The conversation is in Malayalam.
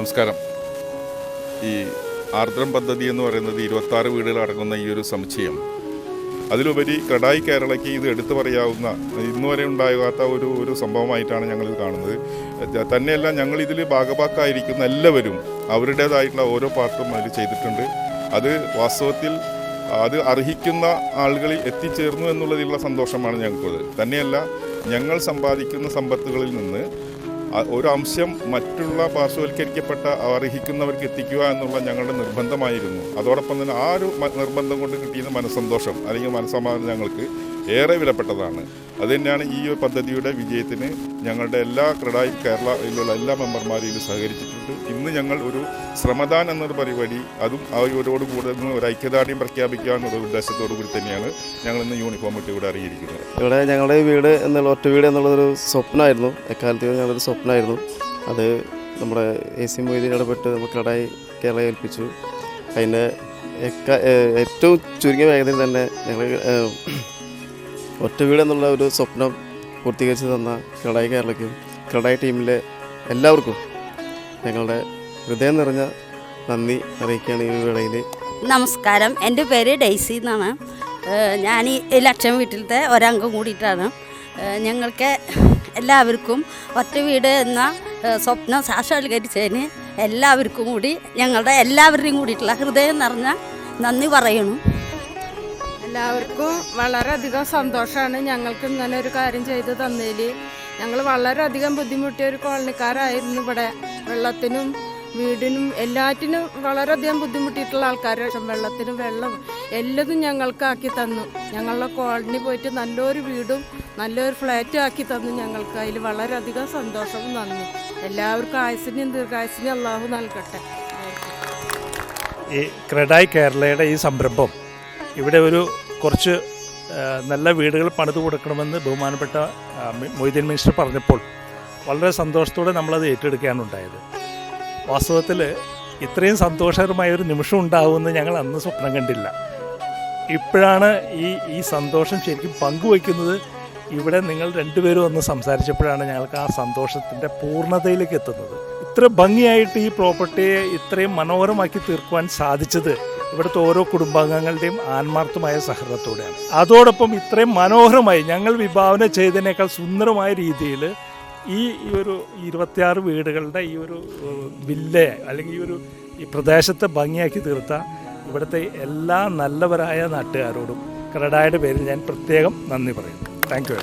നമസ്കാരം. ഈ ആർദ്രം പദ്ധതി എന്ന് പറയുന്നത് 26 വീടുകൾ അടങ്ങുന്ന ഈ ഒരു സമുച്ചയം, അതിലുപരി ക്രഡായി കേരളയ്ക്ക് ഇത് എടുത്തു പറയാവുന്ന ഇന്നുവരെ ഉണ്ടാകാത്ത ഒരു സംഭവമായിട്ടാണ് ഞങ്ങളിത് കാണുന്നത്. തന്നെയല്ല, ഞങ്ങളിതിൽ ഭാഗഭാക്കായിരിക്കുന്ന എല്ലാവരും അവരുടേതായിട്ടുള്ള ഓരോ പാർട്ടും അതിൽ ചെയ്തിട്ടുണ്ട്. അത് വാസ്തവത്തിൽ അത് അർഹിക്കുന്ന ആളുകളിൽ എത്തിച്ചേർന്നു എന്നുള്ളതിലുള്ള സന്തോഷമാണ് ഞങ്ങൾക്കുള്ളത്. തന്നെയല്ല, ഞങ്ങൾ സമ്പാദിക്കുന്ന സമ്പത്തുകളിൽ നിന്ന് ഒരു അംശം മറ്റുള്ള പാർശ്വവൽക്കരിക്കപ്പെട്ട അർഹിക്കുന്നവർക്ക് എത്തിക്കുക എന്നുള്ള ഞങ്ങളുടെ നിർബന്ധമായിരുന്നു. അതോടൊപ്പം തന്നെ ആ ഒരു നിർബന്ധം കൊണ്ട് കിട്ടിയ മനസ്സന്തോഷം അല്ലെങ്കിൽ മനസ്സമാധാനം ഞങ്ങൾക്ക് ഏറെ വിലപ്പെട്ടതാണ്. അതുതന്നെയാണ് ഈ ഒരു പദ്ധതിയുടെ വിജയത്തിന് ഞങ്ങളുടെ എല്ലാ ക്രഡായി കേരളയിലുള്ള എല്ലാ മെമ്പർമാരും സഹകരിച്ചിട്ടുണ്ട്. ഇന്ന് ഞങ്ങൾ ഒരു ശ്രമദാൻ എന്നൊരു പരിപാടി, അതും അവരോടുകൂടെ ഒരു ഐക്യദാർഢ്യം പ്രഖ്യാപിക്കുക എന്നുള്ള ഉദ്ദേശത്തോടു കൂടി തന്നെയാണ് ഞങ്ങൾ ഇന്ന് യൂണിഫോം ഇട്ട് ഇവിടെ അറിയിരിക്കുന്നത്. ഇവിടെ ഞങ്ങളുടെ വീട് എന്നുള്ള ഒറ്റ വീട് എന്നുള്ളതൊരു സ്വപ്നമായിരുന്നു. എക്കാലത്ത് ഞങ്ങളൊരു സ്വപ്നമായിരുന്നു. അത് നമ്മുടെ AC മൊയ്തീൻ ഇടപെട്ട് നമ്മൾ ക്രഡായി കേരള ഏൽപ്പിച്ചു. അതിൻ്റെ ഏറ്റവും ചുരുങ്ങിയ വേഗതയിൽ തന്നെ ഞങ്ങൾ ഒറ്റ വീട് എന്നുള്ള ഒരു സ്വപ്നം പൂർത്തീകരിച്ച് തന്ന ക്രഡായി കേരളയ്ക്കും ക്രഡായി ടീമിലെ എല്ലാവർക്കും ഞങ്ങളുടെ ഹൃദയം നിറഞ്ഞ നന്ദി അറിയിക്കുകയാണ് ഈ വേളയിൽ. നമസ്കാരം, എൻ്റെ പേര് ഡെയ്സി എന്നാണ്. ഞാൻ ഈ ലക്ഷം വീട്ടിലത്തെ ഒരംഗം കൂടിയിട്ടാണ്. ഞങ്ങൾക്ക് എല്ലാവർക്കും ഒറ്റ വീട് എന്ന സ്വപ്നം സാക്ഷാത്കരിച്ചതിന് എല്ലാവർക്കും കൂടി ഞങ്ങളുടെ എല്ലാവരുടെയും കൂടിയിട്ടുള്ള ഹൃദയം നിറഞ്ഞ നന്ദി പറയണു. എല്ലാവർക്കും വളരെയധികം സന്തോഷമാണ് ഞങ്ങൾക്ക് ഇങ്ങനെ ഒരു കാര്യം ചെയ്തു തന്നതിൽ. ഞങ്ങൾ വളരെയധികം ബുദ്ധിമുട്ടിയ ഒരു കോളനിക്കാരായിരുന്നു. ഇവിടെ വെള്ളത്തിനും വീടിനും എല്ലാറ്റിനും വളരെയധികം ബുദ്ധിമുട്ടിയിട്ടുള്ള ആൾക്കാർ. വെള്ളത്തിനും വെള്ളം എല്ലതും ഞങ്ങൾക്കാക്കി തന്നു. ഞങ്ങളുടെ കോളനി പോയിട്ട് നല്ലൊരു വീടും നല്ലൊരു ഫ്ലാറ്റും ആക്കി തന്നു ഞങ്ങൾക്ക്. അതിൽ വളരെയധികം സന്തോഷവും നന്ദി. എല്ലാവർക്കും ആയുസ്സിനും ദീർഘായുസ്സിനും അള്ളാഹു നൽകട്ടെ. ഈ ക്രഡായി കേരളയുടെ ഈ സംരംഭം ഇവിടെ കുറച്ച് നല്ല വീടുകൾ പണിത് കൊടുക്കണമെന്ന് ബഹുമാനപ്പെട്ട മൊയ്തീൻ മിനിസ്റ്റർ പറഞ്ഞപ്പോൾ വളരെ സന്തോഷത്തോടെ നമ്മളത് ഏറ്റെടുക്കുകയാണ് ഉണ്ടായത്. വാസ്തവത്തിൽ ഇത്രയും സന്തോഷകരമായൊരു നിമിഷം ഉണ്ടാകുമെന്ന് ഞങ്ങൾ അന്ന് സ്വപ്നം കണ്ടില്ല. ഇപ്പോഴാണ് ഈ സന്തോഷം ശരിക്കും പങ്കുവയ്ക്കുന്നത്. ഇവിടെ നിങ്ങൾ രണ്ടുപേരും ഒന്ന് സംസാരിച്ചപ്പോഴാണ് ഞങ്ങൾക്ക് ആ സന്തോഷത്തിൻ്റെ പൂർണ്ണതയിലേക്ക് എത്തുന്നത്. ഇത്ര ഭംഗിയായിട്ട് ഈ പ്രോപ്പർട്ടിയെ ഇത്രയും മനോഹരമാക്കി തീർക്കുവാൻ സാധിച്ചത് ഇവിടുത്തെ ഓരോ കുടുംബാംഗങ്ങളുടെയും ആത്മാർത്ഥമായ സഹകരണത്തോടെയാണ്. അതോടൊപ്പം ഇത്രയും മനോഹരമായി ഞങ്ങൾ വിഭാവന ചെയ്തതിനേക്കാൾ സുന്ദരമായ രീതിയിൽ ഈ ഒരു 26 വീടുകളുടെ ഈ ഒരു വില്ലേ അല്ലെങ്കിൽ ഈ പ്രദേശത്തെ ഭംഗിയാക്കി തീർത്ത ഇവിടുത്തെ എല്ലാ നല്ലവരായ നാട്ടുകാരോടും ക്രഡായുടെ പേരിൽ ഞാൻ പ്രത്യേകം നന്ദി പറയുന്നു. Thank you.